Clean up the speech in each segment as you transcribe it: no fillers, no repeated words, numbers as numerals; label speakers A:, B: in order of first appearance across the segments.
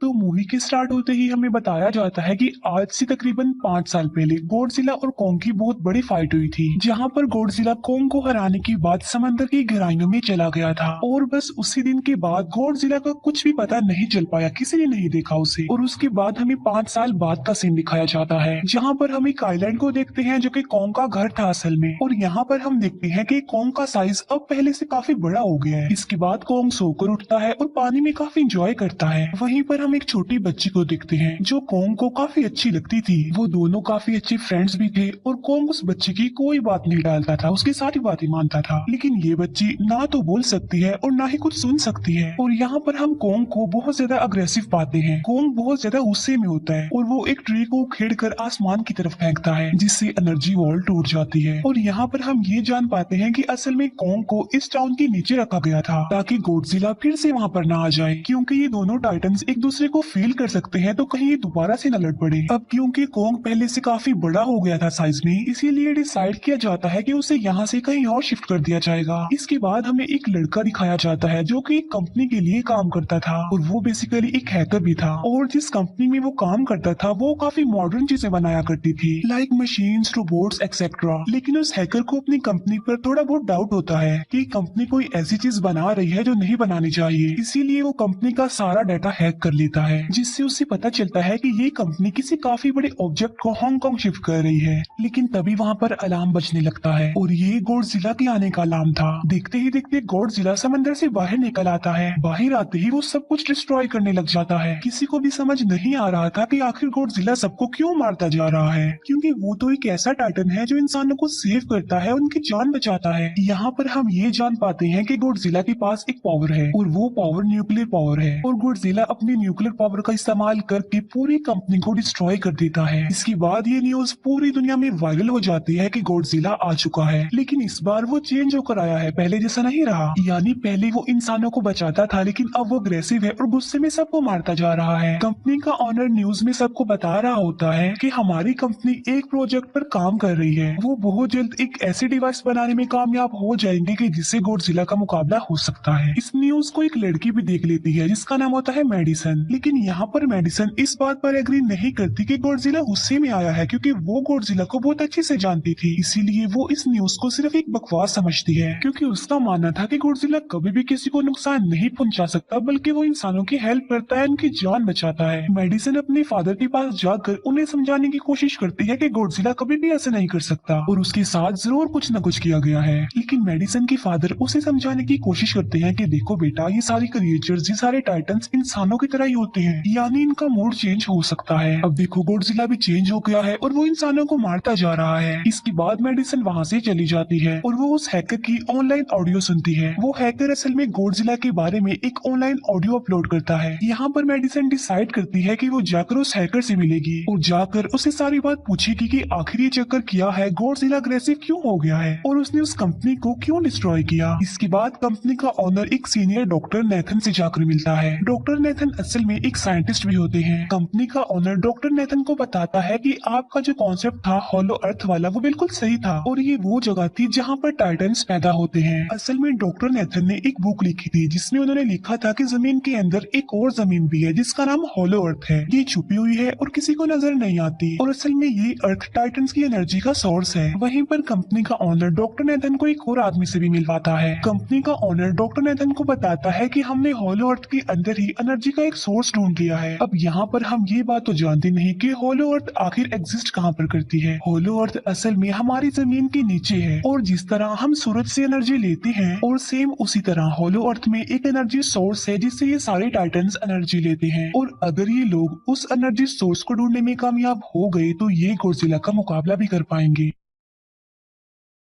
A: तो मूवी के स्टार्ट होते ही हमें बताया जाता है कि आज से तकरीबन 5 साल पहले गॉडजिला और कोंग की बहुत बड़ी फाइट हुई थी, जहां पर गॉडजिला कोंग को हराने के बाद समंदर की गहराइयों में चला गया था। और बस उसी दिन के बाद गॉडजिला का कुछ भी पता नहीं चल पाया, किसी ने नहीं देखा उसे। और उसके बाद हमें 5 साल बाद का सीन दिखाया जाता है, जहाँ पर हम एक आइलैंड को देखते हैं जो कि कोंग का घर था असल में। और यहाँ पर हम देखते हैं कि कोंग का साइज अब पहले से काफी बड़ा हो गया है। इसके बाद कोंग सोकर उठता है और पानी में काफी इंजॉय करता है। वहीं पर हम एक छोटी बच्ची को देखते हैं जो कोंग को काफी अच्छी लगती थी। वो दोनों काफी अच्छे फ्रेंड्स भी थे और कोंग उस बच्ची की कोई बात नहीं डालता था, उसकी सारी बातें मानता था। लेकिन ये बच्ची ना तो बोल सकती है और ना ही कुछ सुन सकती है। और यहाँ पर हम कोंग को बहुत ज्यादा अग्रेसिव पाते हैं। कोंग बहुत ज्यादा गुस्से में होता है और वो एक ट्री को उखेड़ कर आसमान की तरफ फेंकता है, जिससे एनर्जी वॉल टूट जाती है। और यहाँ पर हम ये जान पाते हैं कि असल में कोंग को इस टाउन के नीचे रखा गया था ताकि गॉडजिला फिर से वहाँ पर ना आ जाए, क्योंकि ये दोनों टाइटन्स एक दूसरे को फील कर सकते हैं, तो कहीं ये दोबारा से न लड़ पड़े। अब क्योंकि कोंग पहले से काफी बड़ा हो गया था साइज में, इसीलिए डिसाइड किया जाता है कि उसे यहाँ से कहीं और शिफ्ट कर दिया जाएगा। इसके बाद हमें एक लड़का दिखाया जाता है जो कि एक कंपनी के लिए काम करता था और वो बेसिकली एक हैकर भी था। और जिस कंपनी में वो काम करता था वो काफी मॉडर्न चीजें बनाया करती थी, लाइक मशीन्स, रोबोट्स एक्सेट्रा। लेकिन उस हैकर को अपनी कंपनी पर थोड़ा बहुत डाउट होता है कि कंपनी कोई ऐसी चीज बना रही है जो नहीं बनानी चाहिए। इसीलिए वो कंपनी का सारा डाटा हैक कर लेता है, जिससे उसे पता चलता है कि ये कंपनी किसी काफी बड़े ऑब्जेक्ट को हांगकांग शिफ्ट कर रही है। लेकिन तभी वहाँ पर अलार्म बजने लगता है और ये गॉडजिला के आने का अलार्म था। देखते ही देखते गॉडजिला समंदर से बाहर निकल आता है। बाहर आते ही वो सब कुछ डिस्ट्रॉय करने लग जाता है। किसी को भी समझ नहीं आ रहा था कि आखिर गॉडजिला सबको क्यों मारता जा रहा है, क्योंकि वो तो एक ऐसा टाइटन है जो इंसानों को सेव करता है, उनकी जान बचाता है। यहाँ पर हम ये जान पाते हैं कि गॉडजिला के पास एक पावर है और वो पावर न्यूक्लियर पावर है। और गॉडजिला अपनी न्यूक्लियर पावर का इस्तेमाल करके पूरी कंपनी को डिस्ट्रॉय कर देता है। इसके बाद ये न्यूज पूरी दुनिया में वायरल हो जाती है कि गॉडजिला आ चुका है। लेकिन इस बार वो चेंज होकर आया है, पहले जैसा नहीं रहा। यानी पहले वो इंसानों को बचाता था, लेकिन अब वो अग्रेसिव है और गुस्से में सबको मारता जा रहा है। कंपनी का ऑनर न्यूज में सबको बता रहा होता है कि हमारी कंपनी एक प्रोजेक्ट पर काम कर रही है। वो बहुत जल्द एक ऐसी डिवाइस बनाने में कामयाब हो जाएंगे कि जिससे गॉडजिला का मुकाबला हो सकता है। इस न्यूज को एक लड़की भी देख लेती है जिसका नाम होता है मेडिसन। लेकिन यहाँ पर मेडिसन इस बात पर एग्री नहीं करती कि गॉडजिला गुस्से में आया है, क्योंकि वो गॉडजिला को बहुत अच्छे से जानती थी। इसीलिए वो इस न्यूज को सिर्फ एक बकवास समझती है, क्योंकि उसका मानना था कि गॉडजिला कभी भी किसी को नुकसान नहीं पहुंचा सकता, बल्कि वो इंसानों की हेल्प करता है, उनकी जान बचाता है। मेडिसन अपने फादर के पास जाकर उन्हें समझाने की कोशिश करती है कि गॉडजिला कभी भी ऐसा नहीं कर सकता और उसके साथ जरूर कुछ न कुछ किया गया है। लेकिन मेडिसन के फादर उसे समझाने की कोशिश करते हैं कि देखो बेटा, ये सारे क्रिएचर्स, ये सारे टाइटन्स इंसानों की तरह ही होते हैं, यानी इनका मूड चेंज हो सकता है। अब देखो गॉडजिला भी चेंज हो गया है और वो इंसानों को मारता जा रहा है। इसके बाद मेडिसन वहाँ से चली जाती है और वो उस हैकर की ऑनलाइन ऑडियो सुनती है। वो हैकर असल में गॉडजिला के बारे में एक ऑनलाइन ऑडियो अपलोड करता है। यहाँ पर मेडिसन डिसाइड करती है कि वो जाकर उस हैकर से मिलेगी और जाकर उसे सारी बात पूछेगी कि आखिर ये चक्कर किया है, गॉडजिला अग्रेसिव क्यों हो गया है और उसने उस कंपनी को क्यों डिस्ट्रॉय किया। इसके बाद कंपनी का ऑनर एक सीनियर डॉक्टर नेथन से जाकर मिलता है। डॉक्टर नेथन असल में एक साइंटिस्ट भी होते हैं। कंपनी का ऑनर डॉक्टर नेथन को बताता है कि आपका जो कॉन्सेप्ट था हॉलो अर्थ वाला, वो बिल्कुल सही था और ये वो जगह थी जहाँ पर टाइटन्स पैदा होते हैं। असल में डॉक्टर नेथन ने एक बुक लिखी थी जिसमें उन्होंने लिखा था कि जमीन के अंदर एक और जमीन भी है जिसका नाम हॉलो अर्थ है। ये छुपी हुई है और किसी को नजर नहीं आती और असल में ये अर्थ टाइटन्स की एनर्जी का सोर्स है। वहीं पर कंपनी का ऑनर डॉक्टर नेथन को एक और आदमी से भी मिलवाता है। कंपनी का ऑनर डॉक्टर नेथन को बताता है कि हमने हॉलो अर्थ के अंदर ही एनर्जी का एक सोर्स ढूंढ लिया है। अब यहाँ पर हम ये बात तो जानते नहीं कि हॉलो अर्थ आखिर एग्जिस्ट कहाँ पर करती है। हॉलो अर्थ असल में हमारी जमीन के नीचे है और जिस तरह हम सूरज से एनर्जी लेते हैं और सेम उसी तरह हॉलो अर्थ में एक एनर्जी सोर्स है जिससे ये सारे टाइटन्स एनर्जी लेते हैं। और अगर ये लोग उस एनर्जी सोर्स को ढूंढने में कामयाब हो गए तो ये गॉडजिला का मुकाबला भी कर पाएंगे।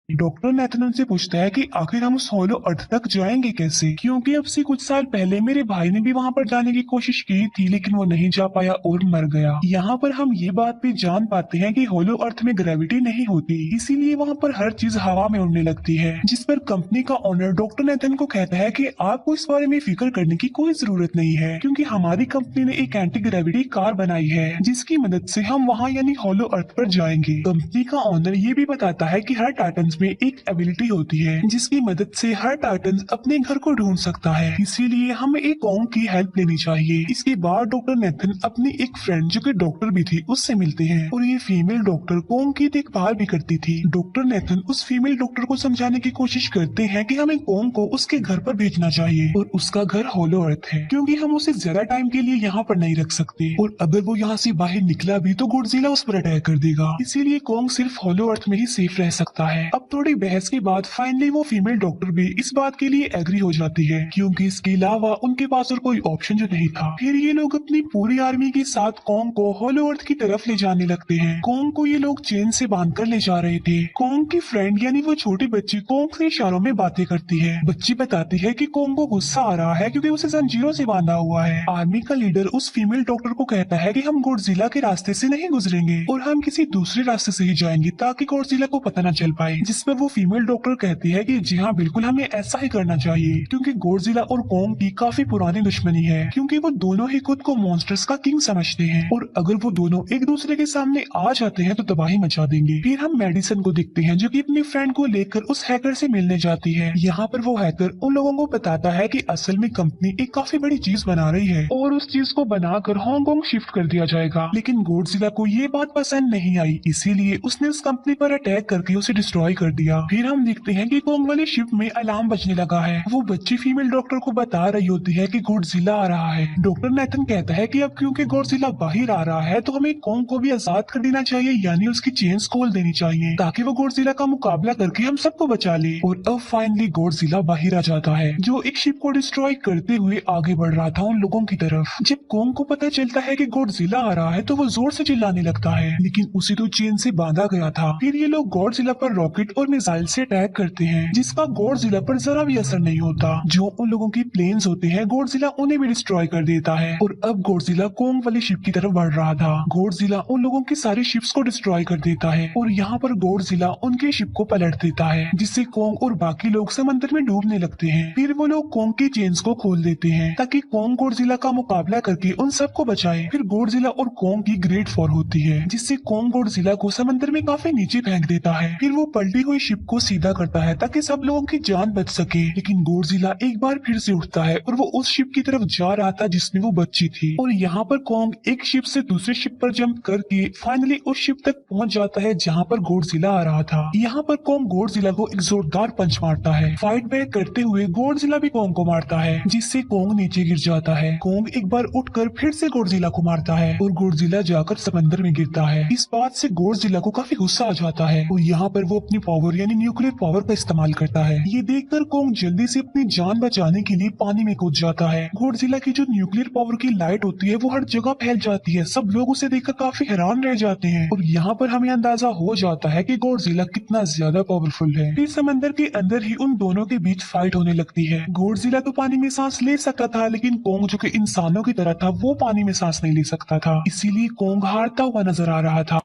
A: डॉक्टर नेथन उनसे पूछता है कि आखिर हम उस हॉलो अर्थ तक जाएंगे कैसे, क्योंकि अब से कुछ साल पहले मेरे भाई ने भी वहां पर जाने की कोशिश की थी लेकिन वो नहीं जा पाया और मर गया। यहाँ पर हम ये बात भी जान पाते हैं कि हॉलो अर्थ में ग्रेविटी नहीं होती, इसीलिए वहाँ पर हर चीज हवा में उड़ने लगती है। जिस पर कंपनी का ओनर डॉक्टर नेथन को कहता है कि आपको इस बारे में फिक्र करने की कोई जरूरत नहीं है, क्योंकि हमारी कंपनी ने एक एंटी ग्रेविटी कार बनाई है जिसकी मदद से हम वहाँ यानी हॉलो अर्थ पर जाएंगे। कंपनी का ओनर ये भी बताता है कि हर टाइटन्स में एक एबिलिटी होती है जिसकी मदद से हर टाइटन अपने घर को ढूंढ सकता है, इसीलिए हमें एक कॉन्ग की हेल्प लेनी चाहिए। इसके बाद डॉक्टर नेथन अपनी एक फ्रेंड जो कि डॉक्टर भी थी उससे मिलते हैं और ये फीमेल डॉक्टर कॉन्ग की देखभाल भी करती थी। डॉक्टर नेथन उस फीमेल डॉक्टर को समझाने की कोशिश करते हैं कि हमें कॉन्ग को उसके घर पर भेजना चाहिए और उसका घर होलो अर्थ है क्योंकि हम उसे ज्यादा टाइम के लिए यहाँ पर नहीं रख सकते और अगर वो यहाँ से बाहर निकला भी तो गॉडजिला उस पर अटैक कर देगा, इसीलिए कॉन्ग सिर्फ होलो अर्थ में ही सेफ रह सकता है। अब थोड़ी बहस के बाद फाइनली वो फीमेल डॉक्टर भी इस बात के लिए एग्री हो जाती है क्योंकि इसके अलावा उनके पास और कोई ऑप्शन जो नहीं था। फिर ये लोग अपनी पूरी आर्मी के साथ कॉन्ग को होलो अर्थ की तरफ ले जाने लगते हैं। कॉन्ग को ये लोग चेन से बांध कर ले जा रहे थे। कॉन्ग की फ्रेंड यानी वो छोटी बच्ची कॉन्ग से इशारों में बातें करती है। बच्ची बताती है कि कॉन्ग को गुस्सा आ रहा है क्योंकि उसे जंजीरों से बांधा हुआ है। आर्मी का लीडर उस फीमेल डॉक्टर को कहता है कि हम गॉडजिला के रास्ते से नहीं गुजरेंगे और हम किसी दूसरे रास्ते से ही जाएंगे ताकि गॉडजिला को पता न चल पाए, जिस पर वो फीमेल डॉक्टर कहती है कि जी हाँ बिल्कुल हमें ऐसा ही करना चाहिए क्योंकि गॉडजिला और कॉन्ग की काफी पुरानी दुश्मनी है क्योंकि वो दोनों ही खुद को मॉन्स्टर्स का किंग समझते हैं और अगर वो दोनों एक दूसरे के सामने आ जाते हैं तो तबाही मचा देंगे। फिर हम मेडिसन को देखते हैं जो कि अपनी फ्रेंड को लेकर उस हैकर से मिलने जाती है। यहाँ पर वो हैकर उन लोगों को बताता है कि असल में कंपनी एक काफी बड़ी चीज बना रही है और उस चीज को बनाकर हांगकांग शिफ्ट कर दिया जाएगा, लेकिन गॉडजिला को ये बात पसंद नहीं आई, इसीलिए उसने उस कंपनी पर अटैक करके उसे डिस्ट्रॉय कर दिया। फिर हम देखते हैं कि कॉन्ग वाली शिप में अलार्म बजने लगा है। वो बच्ची फीमेल डॉक्टर को बता रही होती है कि गॉडजिला आ रहा है। डॉक्टर नेथन कहता है कि अब क्योंकि गॉडजिला बाहर आ रहा है तो हमें कॉन्ग को भी आजाद कर देना चाहिए, यानी उसकी चेन्स खोल देनी चाहिए ताकि वो गॉडजिला का मुकाबला करके हम सबको बचा ले। और अब फाइनली गॉडजिला बाहर आ जाता है जो एक शिप को डिस्ट्रॉय करते हुए आगे बढ़ रहा था उन लोगों की तरफ। जब कॉन्ग को पता चलता है कि गॉडजिला आ रहा है तो वो जोर से चिल्लाने लगता है, लेकिन उसे तो चेन से बांधा गया था। फिर ये लोग गॉडजिला पर रॉकेट और मिसाइल से अटैक करते हैं जिसका गॉडजिला पर जरा भी असर नहीं होता। जो उन लोगों की प्लेन्स होते हैं गॉडजिला उन्हें भी डिस्ट्रॉय कर देता है और अब गॉडजिला कॉन्ग वाली शिप की तरफ बढ़ रहा था। गॉडजिला उन लोगों की सारी शिप्स को डिस्ट्रॉय कर देता है और यहाँ पर गॉडजिला उनके शिप को पलट देता है जिससे कॉन्ग और बाकी लोग समंदर में डूबने लगते हैं। फिर वो लोग कॉन्ग की चेन्स को खोल देते हैं ताकि कॉन्ग गॉडजिला का मुकाबला करके उन सबको बचाए। फिर गॉडजिला और कॉन्ग की ग्रेट फॉर होती है जिससे कॉन्ग गॉडजिला को समंदर में काफी नीचे फेंक देता है। फिर वो पलटी हुई शिप को सीधा करता है ताकि सब लोगों की जान बच सके, लेकिन गॉडजिला एक बार फिर से उठता है और वो उस शिप की तरफ जा रहा था जिसमें वो बच्ची थी। और यहाँ पर कॉन्ग एक शिप से दूसरी शिप पर जंप करके फाइनली उस शिप तक पहुँच जाता है जहाँ पर गॉडजिला आ रहा था। यहाँ पर कॉन्ग गॉडजिला को एक जोरदार पंच मारता है। फाइट बैक करते हुए गॉडजिला भी कॉन्ग को मारता है जिससे कॉन्ग नीचे गिर जाता है। कॉन्ग एक बार उठकर फिर से गॉडजिला को मारता है और गॉडजिला जाकर समंदर में गिरता है। इस बात से गॉडजिला को काफी गुस्सा आ जाता है और यहाँ पर वो अपनी पावर यानी न्यूक्लियर पावर का इस्तेमाल करता है। ये देखकर कॉन्ग जल्दी से अपनी जान बचाने के लिए पानी में कूद जाता है। गॉडजिला की जो न्यूक्लियर पावर की लाइट होती है वो हर जगह फैल जाती है। सब लोग उसे देखकर काफी हैरान रह जाते हैं और यहाँ पर हमें अंदाजा हो जाता है कि गॉडजिला कितना ज्यादा पावरफुल है। फिर समंदर के अंदर ही उन दोनों के बीच फाइट होने लगती है। गॉडजिला तो पानी में सांस ले सकता था, लेकिन कॉन्ग जो कि इंसानों की तरह था वो पानी में सांस नहीं ले सकता था, इसीलिए कॉन्ग हारता हुआ नजर आ रहा था।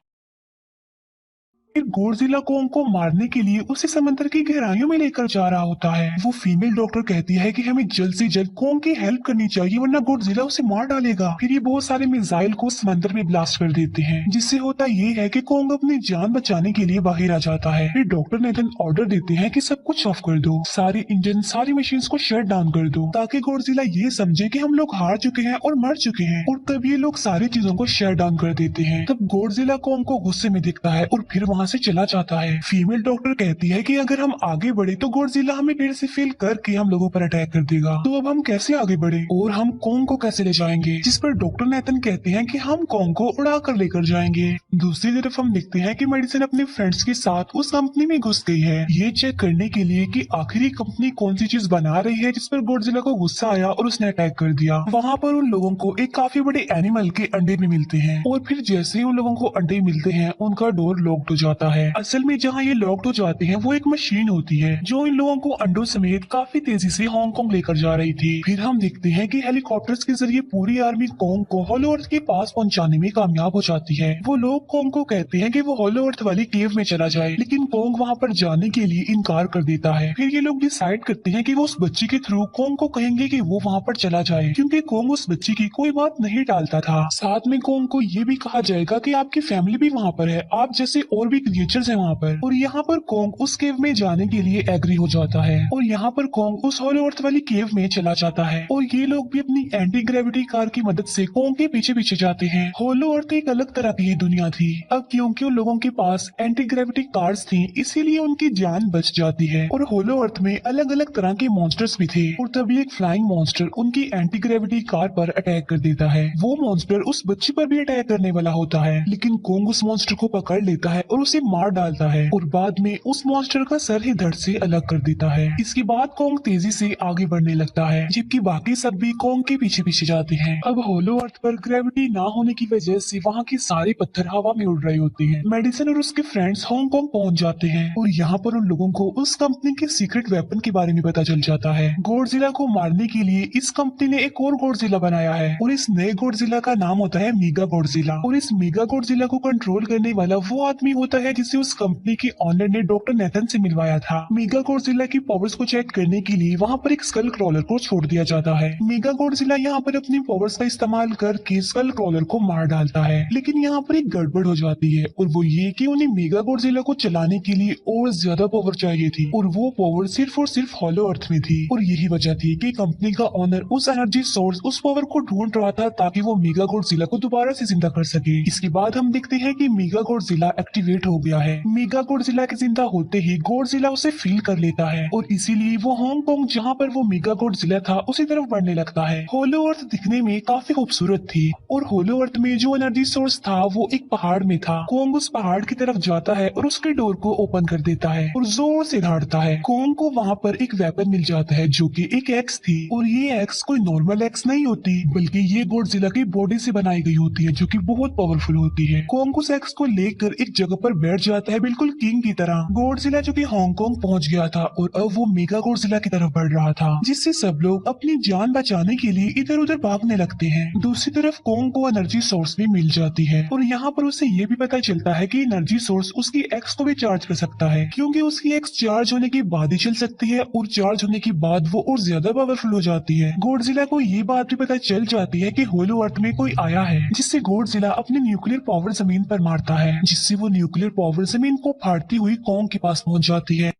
A: फिर गॉडजिला कॉन्ग को मारने के लिए उसे समंदर की गहराइयों में लेकर जा रहा होता है। वो फीमेल डॉक्टर कहती है कि हमें जल्द से जल्द कॉन्ग की हेल्प करनी चाहिए वरना गॉडजिला उसे मार डालेगा। फिर ये बहुत सारे मिसाइल को समंदर में ब्लास्ट कर देते हैं जिससे होता ये है कि कॉन्ग अपनी जान बचाने के लिए बाहर आ जाता है। फिर डॉक्टर नेथन ऑर्डर देते हैं कि सब कुछ ऑफ कर दो, सारे इंजन सारी मशीन को शट डाउन कर दो ताकि गॉडजिला ये समझे कि हम लोग हार चुके हैं और मर चुके हैं। और तब ये लोग सारी चीजों को शट डाउन कर देते हैं। तब गॉडजिला कॉन्ग को गुस्से में देखता है और फिर वहाँ से चला जाता है। फीमेल डॉक्टर कहती है कि अगर हम आगे बढ़े तो गॉडजिला हमें फिर से फेल करके हम लोगों पर अटैक कर देगा, तो अब हम कैसे आगे बढ़े और हम कॉन्ग को कैसे ले जाएंगे। जिस पर डॉक्टर नेथन कहते हैं कि हम कॉन्ग को उड़ा कर लेकर जाएंगे। दूसरी तरफ हम देखते हैं कि मेडिसन अपने फ्रेंड्स के साथ उस कंपनी में घुस गई है ये चेक करने के लिए कि आखिरी कंपनी कौन सी चीज बना रही है, जिस पर गॉडजिला को गुस्सा आया और उसने अटैक कर दिया। वहाँ पर उन लोगों को एक काफी बड़े एनिमल के अंडे भी मिलते हैं और फिर जैसे ही उन लोगों को अंडे मिलते हैं उनका डोर लॉक्ड हो जाता है। असल में जहाँ ये लॉक्ड हो जाते हैं वो एक मशीन होती है जो इन लोगों को अंडों समेत काफी तेजी से हांगकांग लेकर जा रही थी। फिर हम देखते हैं कि हेलीकॉप्टर्स के जरिए पूरी आर्मी कॉन्ग को होलो अर्थ के पास पहुंचाने में कामयाब हो जाती है। वो लोग कॉन्ग को कहते हैं कि वो होलो अर्थ वाली केव में चला जाए, लेकिन कॉन्ग वहाँ पर जाने के लिए इनकार कर देता है। फिर ये लोग डिसाइड करते हैं कि वो उस बच्ची के थ्रू कॉन्ग को कहेंगे कि वो वहाँ पर चला जाए, क्योंकि कॉन्ग उस बच्ची की कोई बात नहीं टालता था। साथ में कॉन्ग को ये भी कहा जाएगा कि आपकी फैमिली भी वहाँ पर है, आप जैसे और भी भी क्रिएचर्स है वहाँ पर। और यहाँ पर कोंग उस केव में जाने के लिए एग्री हो जाता है और यहाँ पर कोंग उस होलो अर्थ वाली केव में चला जाता है और ये लोग भी अपनी एंटी ग्रेविटी कार की मदद से कोंग के पीछे पीछे जाते हैं। होलो अर्थ एक अलग तरह की दुनिया थी। अब क्योंकि उन लोगों के पास एंटी ग्रेविटी कार्स थी, इसीलिए उनकी जान बच जाती है। और होलो अर्थ में अलग अलग तरह के मॉन्स्टर्स भी थे और तभी एक फ्लाइंग मॉन्स्टर उनकी एंटी ग्रेविटी कार पर अटैक कर देता है। वो मॉन्स्टर उस बच्ची पर भी अटैक करने वाला होता है, लेकिन कोंग उस मॉन्स्टर को पकड़ लेता है और उसे मार डालता है और बाद में उस मॉन्स्टर का सर ही धड़ से अलग कर देता है। इसके बाद कोंग तेजी से आगे बढ़ने लगता है, जबकि बाकी सब भी कोंग के पीछे पीछे जाते हैं। अब होलो अर्थ पर ग्रेविटी ना होने की वजह से वहाँ के सारे पत्थर हवा में उड़ रहे होते हैं। मेडिसन और उसके फ्रेंड्स हांगकांग पहुंच जाते हैं और यहाँ पर उन लोगों को उस कंपनी के सीक्रेट वेपन के बारे में पता चल जाता है। गॉडजिला को मारने के लिए इस कंपनी ने एक और गॉडजिला बनाया है और इस नए गॉडजिला का नाम होता है मेगा गॉडजिला। और इस मेगा गॉडजिला को कंट्रोल करने वाला वो आदमी होता है जिसे उस कंपनी के ऑनर ने डॉक्टर नेथन से मिलवाया था। मेगा गॉडजिला की पावर्स को चेक करने के लिए वहाँ पर एक स्कल क्रॉलर को छोड़ दिया जाता है। मेगा गॉडजिला यहाँ पर अपनी पावर्स का इस्तेमाल करके स्कल क्रॉलर को मार डालता है, लेकिन यहाँ पर एक गड़बड़ हो जाती है और वो ये कि उन्हें मेगा गॉडजिला को चलाने के लिए और ज्यादा पावर चाहिए थी और वो पावर सिर्फ और सिर्फ हॉलो अर्थ में थी। और यही वजह थी कि कंपनी का ऑनर उस एनर्जी सोर्स उस पावर को ढूंढ रहा था ताकि वो मेगा गॉडजिला को दोबारा से जिंदा कर सके। इसके बाद हम देखते हैं कि मेगा गॉडजिला एक्टिवेट हो गया है। मेगा गॉडजिला के जिंदा होते ही गॉडजिला उसे फील कर लेता है और इसीलिए वो हांगकांग जहाँ पर वो मेगा गॉडजिला था उसी तरफ बढ़ने लगता है। होलो अर्थ दिखने में काफी खूबसूरत थी और होलो अर्थ में जो एनर्जी सोर्स था वो एक पहाड़ में था। कोंग उस पहाड़ की तरफ जाता है और उसके डोर को ओपन कर देता है और जोर से दहाड़ता है। कोंग को वहाँ पर एक वेपन मिल जाता है जो कि एक एक्स थी और ये एक्स कोई नॉर्मल एक्स नहीं होती, बल्कि ये गॉडजिला की बॉडी से बनाई गई होती है जो कि बहुत पावरफुल होती है। कोंग उस एक्स को लेकर एक जगह पर बैठ जाता है बिल्कुल किंग की तरह। गॉडजिला जो कि हांगकांग पहुंच गया था और अब वो मेगा गॉडजिला की तरफ बढ़ रहा था, जिससे सब लोग अपनी जान बचाने के लिए इधर उधर भागने लगते हैं। दूसरी तरफ कोंग को एनर्जी सोर्स भी मिल जाती है और यहाँ पर उसे ये भी पता चलता है कि एनर्जी सोर्स उसकी एक्स को भी चार्ज कर सकता है, क्योंकि उसकी एक्स चार्ज होने के बाद ही चल सकती है और चार्ज होने के बाद वो और ज्यादा पावरफुल हो जाती है। गॉडजिला को ये बात भी पता चल जाती है कि होलो अर्थ में कोई आया है, जिससे गॉडजिला अपने न्यूक्लियर पावर जमीन पर मारता है, जिससे वो न्यूक्लियर पावर जमीन को फाड़ती हुई कोंग के पास पहुंच जाती है।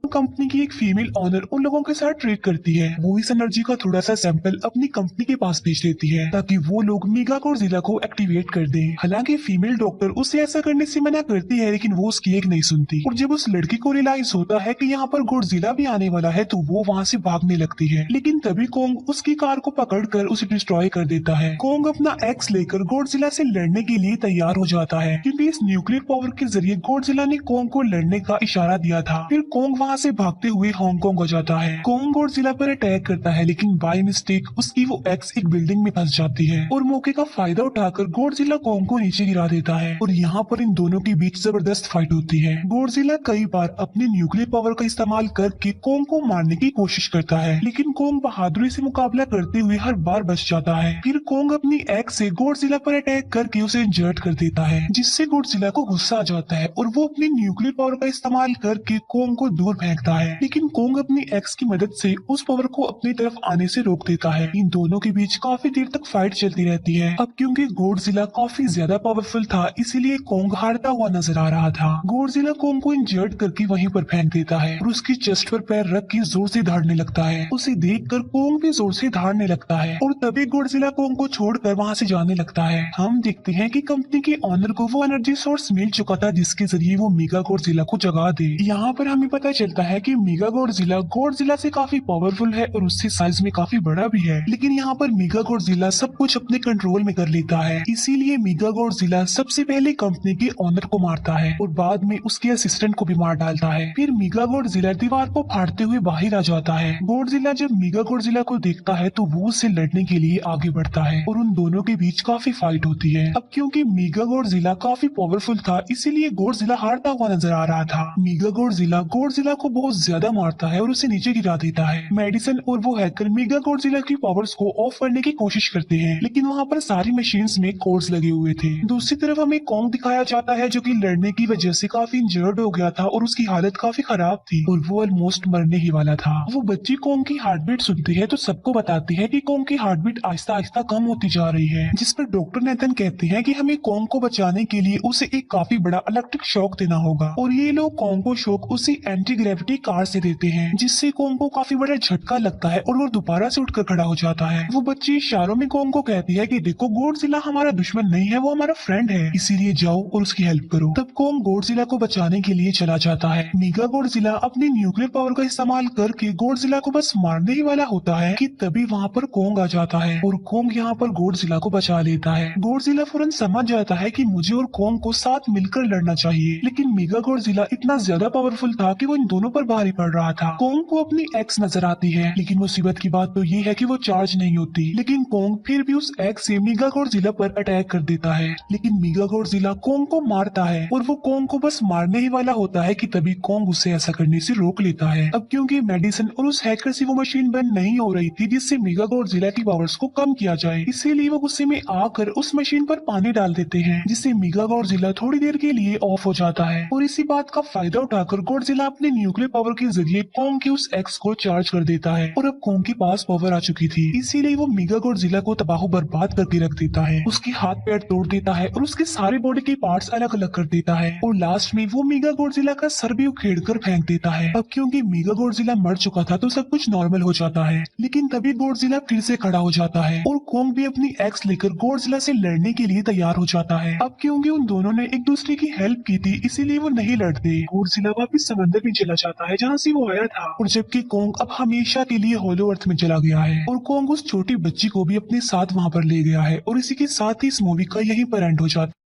A: कंपनी की एक फीमेल ऑनर उन लोगों के साथ ट्रेड करती है। वो इस एनर्जी का थोड़ा सा सैंपल अपनी कंपनी के पास भेज देती है ताकि वो लोग मेगा गॉडजिला को एक्टिवेट कर दें। हालांकि फीमेल डॉक्टर उसे ऐसा करने से मना करती है, लेकिन वो उसकी एक नहीं सुनती और जब उस लड़की को रियलाइज होता है कि यहाँ पर गॉडजिला भी आने वाला है तो वो वहाँ से भागने लगती है, लेकिन तभी कोंग उसकी कार को पकड़कर उसे डिस्ट्रॉय कर देता है। कोंग अपना एक्स लेकर गॉडजिला से लड़ने के लिए तैयार हो जाता है, क्योंकि इस न्यूक्लियर पावर के जरिए गॉडजिला ने कोंग को लड़ने का इशारा दिया था। फिर कोंग वहाँ से भागते हुए हांगकांग हो जाता है। कोंग गॉडजिला पर अटैक करता है, लेकिन बाय मिस्टेक उसकी वो एक्स एक बिल्डिंग में फंस जाती है और मौके का फायदा उठाकर गॉडजिला कोंग को नीचे गिरा देता है और यहाँ पर इन दोनों के बीच जबरदस्त फाइट होती है। गॉडजिला कई बार अपने न्यूक्लियर पावर का इस्तेमाल करके कोंग को मारने की कोशिश करता है, लेकिन कोंग बहादुरी से मुकाबला करते हुए हर बार बच जाता है। फिर कोंग अपनी एक्स से गॉडजिला पर अटैक करके उसे इंजर्ड कर देता है, जिससे गॉडजिला को गुस्सा आ जाता है और वो अपनी न्यूक्लियर पावर का इस्तेमाल करके कोंग को दूर फेंकता है, लेकिन कोंग अपनी एक्स की मदद से उस पावर को अपनी तरफ आने से रोक देता है। इन दोनों के बीच काफी देर तक फाइट चलती रहती है। अब क्योंकि गॉडजिला काफी ज्यादा पावरफुल था, इसीलिए कोंग हारता हुआ नजर आ रहा था। गॉडजिला कोंग को इंजर्ड करके वहीं पर फेंक देता है और उसकी चेस्ट पर पैर रख के जोर से दहाड़ने लगता है। उसे देखकर कोंग भी जोर से दहाड़ने लगता है और तभी गॉडजिला कोंग को छोड़कर वहाँ से जाने लगता है। हम देखते हैं कि कंपनी के ऑनर को वो एनर्जी सोर्स मिल चुका था जिसके जरिए वो मेगा गॉडजिला को जगा दे। यहाँ पर हमें पता चलता है कि मेगा गॉडजिला से काफी पावरफुल है और उससे साइज में काफी बड़ा भी है, लेकिन यहाँ पर मेगा गॉडजिला सब कुछ अपने कंट्रोल में कर लेता है। इसीलिए मेगा गॉडजिला सबसे पहले कंपनी के ऑनर को मारता है और बाद में उसके असिस्टेंट को भी मार डालता है। फिर मेगा गॉडजिला दीवार को फाड़ते हुए बाहर आ जाता है। गॉडजिला जब मेगा गॉडजिला को देखता है तो वो उससे लड़ने के लिए आगे बढ़ता है और उन दोनों के बीच काफी फाइट होती है। अब क्योंकि मेगा गॉडजिला काफी पावरफुल था, इसीलिए गॉडजिला हारता हुआ नजर आ रहा था। मेगा गॉडजिला को बहुत ज्यादा मारता है और उसे नीचे गिरा देता है। मेडिसन और वो हैकर मेगा गॉडजिला की पावर्स को ऑफ करने की कोशिश करते हैं, लेकिन वहाँ पर सारी मशीन्स में कोड्स लगे हुए थे। दूसरी तरफ हमें कोंग दिखाया जाता है जो कि लड़ने की वजह से काफी इंजर्ड हो गया था और उसकी हालत काफी खराब थी और वो ऑलमोस्ट मरने ही वाला था। वो बच्ची कोंग की हार्ट बीट सुनती है तो सबको बताती है कि कोंग की हार्ट बीट आहिस्ता आहिस्ता कम होती जा रही है, जिस पर डॉक्टर नेथन कहते हैं कि हमें कॉन्ग को बचाने के लिए उसे एक काफी बड़ा इलेक्ट्रिक शॉक देना होगा। और ये लोग कॉन्ग को शॉक उसी एंटी ग्रेविटी कार से देते हैं, जिससे कॉन्ग को काफी बड़ा झटका लगता है और वो दोबारा से उठकर खड़ा हो जाता है। वो बच्ची इशारों में कॉन्ग को कहती है कि देखो, गॉडजिला हमारा दुश्मन नहीं है, वो हमारा फ्रेंड है, इसीलिए जाओ और उसकी हेल्प करो। तब कॉन्ग गॉडजिला को बचाने के लिए चला जाता है। मेगा गॉडजिला अपनी न्यूक्लियर पावर का इस्तेमाल करके गॉडजिला को बस मारने ही वाला होता है कि तभी वहाँ पर कॉन्ग आ जाता है और कॉन्ग यहाँ पर गॉडजिला को बचा लेता है। गॉडजिला फौरन समझ जाता है कि मुझे और कॉन्ग को साथ मिलकर लड़ना चाहिए, लेकिन मेगा गॉडजिला इतना ज्यादा पावरफुल था कि वो इन दोनों पर भारी पड़ रहा था। कॉन्ग को अपनी एक्स नजर आती है, लेकिन मुसीबत की बात तो ये है कि वो चार्ज नहीं होती। लेकिन कॉन्ग फिर भी उस एक्स से मेगा गॉडजिला पर अटैक कर देता है, लेकिन मेगा गॉडजिला कॉन्ग को मारता है और वो कॉन्ग को बस मारने ही वाला होता है कि तभी कॉन्ग उसे ऐसा करने से रोक लेता है। अब क्योंकि मेडिसिन और उस हैकर से वो मशीन बंद नहीं हो रही थी जिससे मेगा गॉडजिला की पावर्स को कम किया जाए, इसीलिए वो गुस्से में आकर उस मशीन पर पानी डाल देते हैं, जिससे मेगा गॉडजिला थोड़ी देर के लिए ऑफ हो जाता है। और इसी बात का फायदा उठाकर गॉडजिला अपने न्यूक्लियर पावर के जरिए कॉन्ग के उस एक्स को चार्ज कर देता है और अब कॉन्ग के पास पावर आ चुकी थी, इसीलिए वो मेगा गॉडजिला को तबाह बर्बाद करके रख देता है, उसके हाथ पैर तोड़ देता है और उसके सारे बॉडी के पार्ट्स अलग अलग कर देता है और लास्ट में वो मेगा गॉडजिला का सर भी उखेड़ कर फेंक देता है। अब क्योंकि मेगा गॉडजिला मर चुका था तो सब कुछ नॉर्मल हो जाता है, लेकिन तभी गॉडजिला फिर से खड़ा हो जाता है और कॉन्ग भी अपनी एक्स लेकर गॉडजिला से लड़ने के लिए तैयार हो जाता है। अब क्योंकि उन दोनों ने एक दूसरे की हेल्प की थी, इसीलिए वो नहीं लड़ते। गॉडजिला वापिस समंदर में चला जाता है जहाँ से वो आया था, और जबकि कॉन्ग अब हमेशा के लिए होलो अर्थ में चला गया है और कॉन्ग उस छोटी बच्ची को भी अपने साथ वहाँ पर ले गया है। और इसी के साथ ही इस मूवी का यहीं पर एंड हो जाता है।